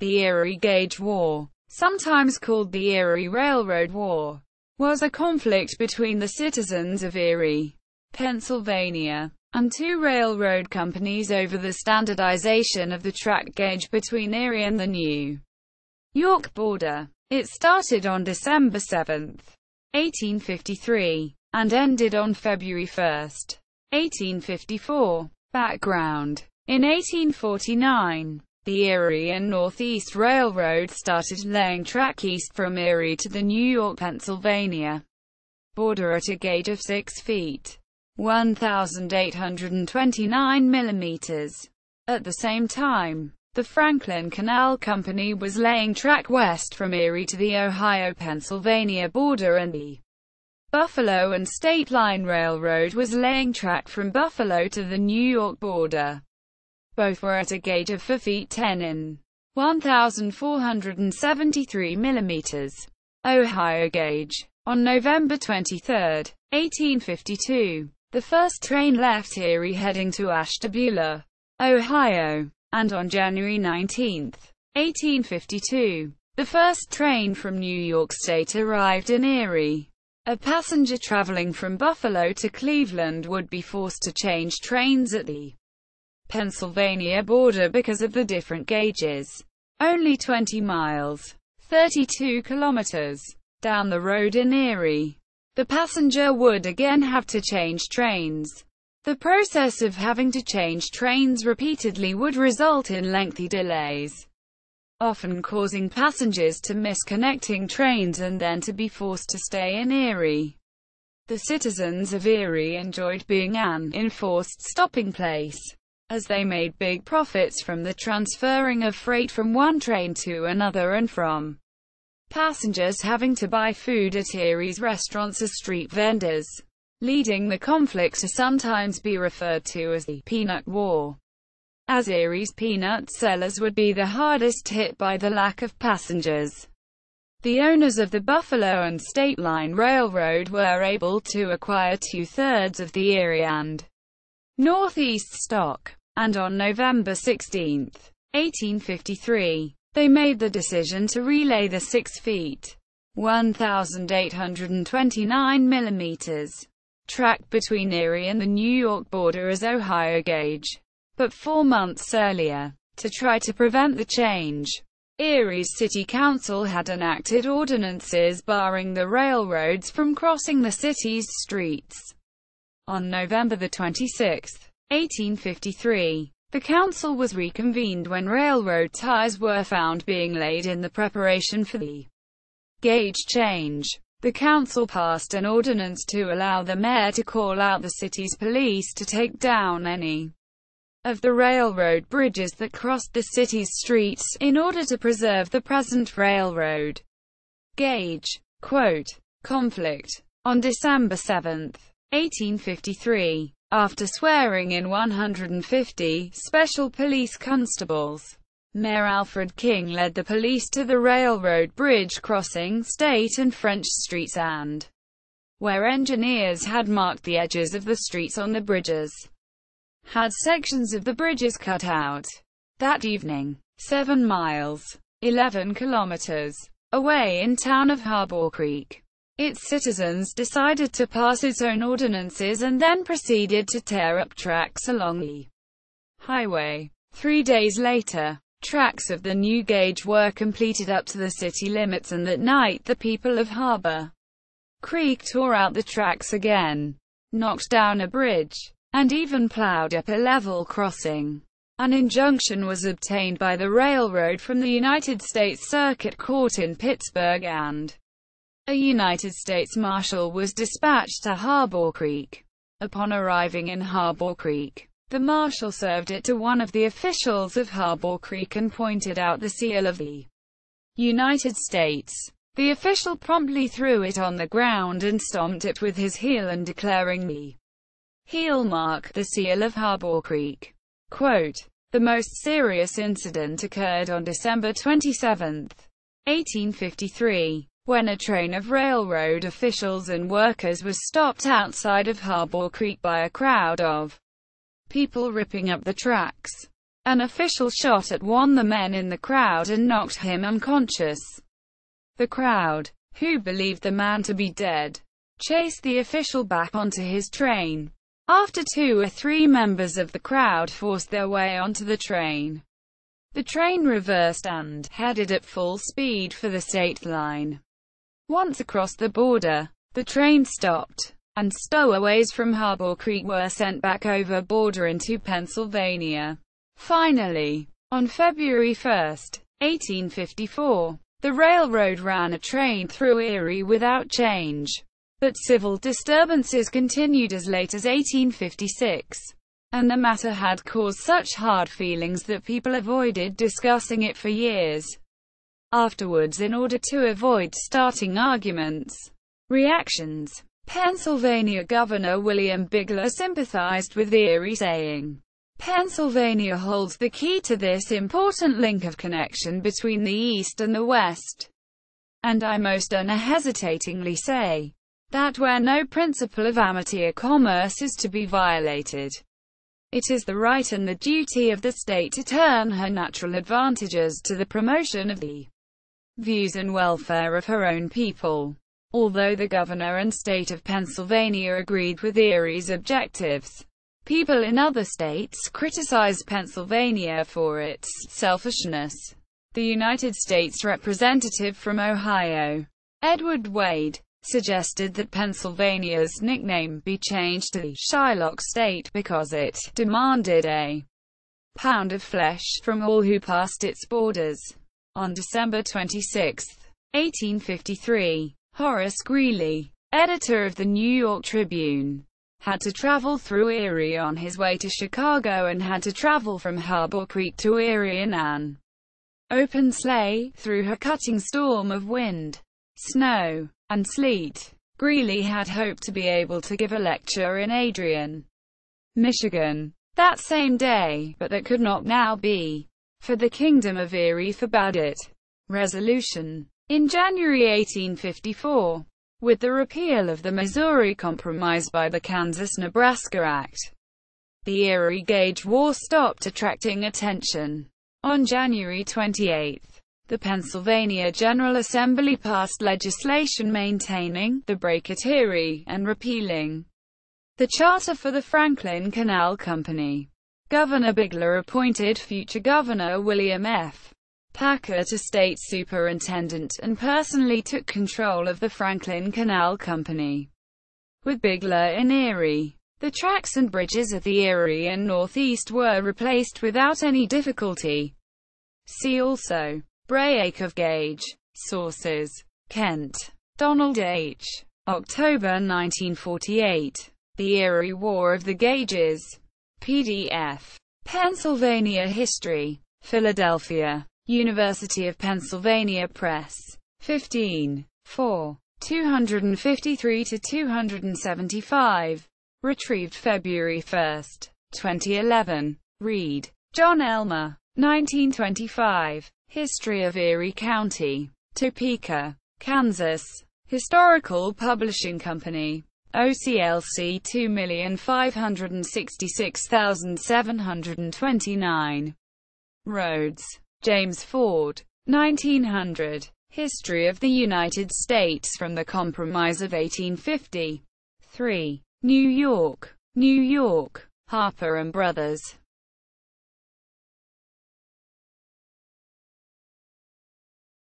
The Erie Gauge War, sometimes called the Erie Railroad War, was a conflict between the citizens of Erie, Pennsylvania, and two railroad companies over the standardization of the track gauge between Erie and the New York border. It started on December 7, 1853, and ended on February 1, 1854. Background: in 1849, the Erie and Northeast Railroad started laying track east from Erie to the New York, Pennsylvania border at a gauge of 6 feet, 1,829 millimeters. At the same time, the Franklin Canal Company was laying track west from Erie to the Ohio-Pennsylvania border, and the Buffalo and State Line Railroad was laying track from Buffalo to the New York border. Both were at a gauge of 4 feet 10 in 1,473 millimeters. Ohio gauge. On November 23, 1852, the first train left Erie heading to Ashtabula, Ohio, and on January 19, 1852, the first train from New York State arrived in Erie. A passenger traveling from Buffalo to Cleveland would be forced to change trains at the Pennsylvania border because of the different gauges. Only 20 miles, 32 kilometers, down the road in Erie, the passenger would again have to change trains. The process of having to change trains repeatedly would result in lengthy delays, often causing passengers to miss connecting trains and then to be forced to stay in Erie. The citizens of Erie enjoyed being an enforced stopping place, as they made big profits from the transferring of freight from one train to another and from passengers having to buy food at Erie's restaurants as street vendors, leading the conflict to sometimes be referred to as the Peanut War, as Erie's peanut sellers would be the hardest hit by the lack of passengers. The owners of the Buffalo and State Line Railroad were able to acquire 2/3 of the Erie and Northeast stock, and on November 16, 1853, they made the decision to relay the 6 feet, 1,829 millimeters, track between Erie and the New York border as Ohio gauge. But 4 months earlier, to try to prevent the change, Erie's city council had enacted ordinances barring the railroads from crossing the city's streets. On November 26, 1853, the council was reconvened when railroad ties were found being laid in the preparation for the gauge change. The council passed an ordinance to allow the mayor to call out the city's police to take down any of the railroad bridges that crossed the city's streets, in order to preserve the present railroad gauge. Quote, conflict. On December 7, 1853, after swearing in 150 special police constables, Mayor Alfred King led the police to the railroad bridge crossing State and French streets, and where engineers had marked the edges of the streets on the bridges, had sections of the bridges cut out. That evening, 7 miles, 11 kilometers, away in town of Harbor Creek, its citizens decided to pass its own ordinances and then proceeded to tear up tracks along the highway. 3 days later, tracks of the new gauge were completed up to the city limits, and that night the people of Harbor Creek tore out the tracks again, knocked down a bridge, and even plowed up a level crossing. An injunction was obtained by the railroad from the United States Circuit Court in Pittsburgh, and a United States Marshal was dispatched to Harbor Creek. Upon arriving in Harbor Creek, the Marshal served it to one of the officials of Harbor Creek and pointed out the seal of the United States. The official promptly threw it on the ground and stomped it with his heel, and declaring the heel mark the seal of Harbor Creek. Quote, the most serious incident occurred on December 27, 1853, when a train of railroad officials and workers was stopped outside of Harbor Creek by a crowd of people ripping up the tracks. An official shot at one of the men in the crowd and knocked him unconscious. The crowd, who believed the man to be dead, chased the official back onto his train. After 2 or 3 members of the crowd forced their way onto the train, the train reversed and headed at full speed for the state line. Once across the border, the train stopped, and stowaways from Harbor Creek were sent back over border into Pennsylvania. Finally, on February 1, 1854, the railroad ran a train through Erie without change. But civil disturbances continued as late as 1856, and the matter had caused such hard feelings that people avoided discussing it for years afterwards in order to avoid starting arguments. Reactions. Pennsylvania Governor William Bigler sympathized with Erie, saying, "Pennsylvania holds the key to this important link of connection between the East and the West, and I most unhesitatingly say that where no principle of amateur commerce is to be violated, it is the right and the duty of the state to turn her natural advantages to the promotion of the views and welfare of her own people." Although the governor and state of Pennsylvania agreed with Erie's objectives, people in other states criticized Pennsylvania for its selfishness. The United States representative from Ohio, Edward Wade, suggested that Pennsylvania's nickname be changed to the Shylock State because it demanded a pound of flesh from all who passed its borders. On December 26, 1853, Horace Greeley, editor of the New York Tribune, had to travel through Erie on his way to Chicago and had to travel from Harbor Creek to Erie in an open sleigh, through a cutting storm of wind, snow, and sleet. Greeley had hoped to be able to give a lecture in Adrian, Michigan, that same day, but that could not now be, for the Kingdom of Erie forbade it. Resolution. In January 1854, with the repeal of the Missouri Compromise by the Kansas-Nebraska Act, the Erie Gauge War stopped attracting attention. On January 28, the Pennsylvania General Assembly passed legislation maintaining the break at Erie and repealing the charter for the Franklin Canal Company. Governor Bigler appointed future Governor William F. Packer to state superintendent and personally took control of the Franklin Canal Company. With Bigler in Erie, the tracks and bridges of the Erie and Northeast were replaced without any difficulty. See also Break of Gauge. Sources: Kent, Donald H. October 1948. The Erie War of the Gauges. PDF. Pennsylvania History. Philadelphia. University of Pennsylvania Press. 15. 4. 253–275. Retrieved February 1, 2011. Reed, John Elmer. 1925. History of Erie County. Topeka, Kansas. Historical Publishing Company. OCLC 2,566,729. Rhodes, James Ford. 1900. History of the United States from the Compromise of 1850. 3. New York. New York. Harper and Brothers.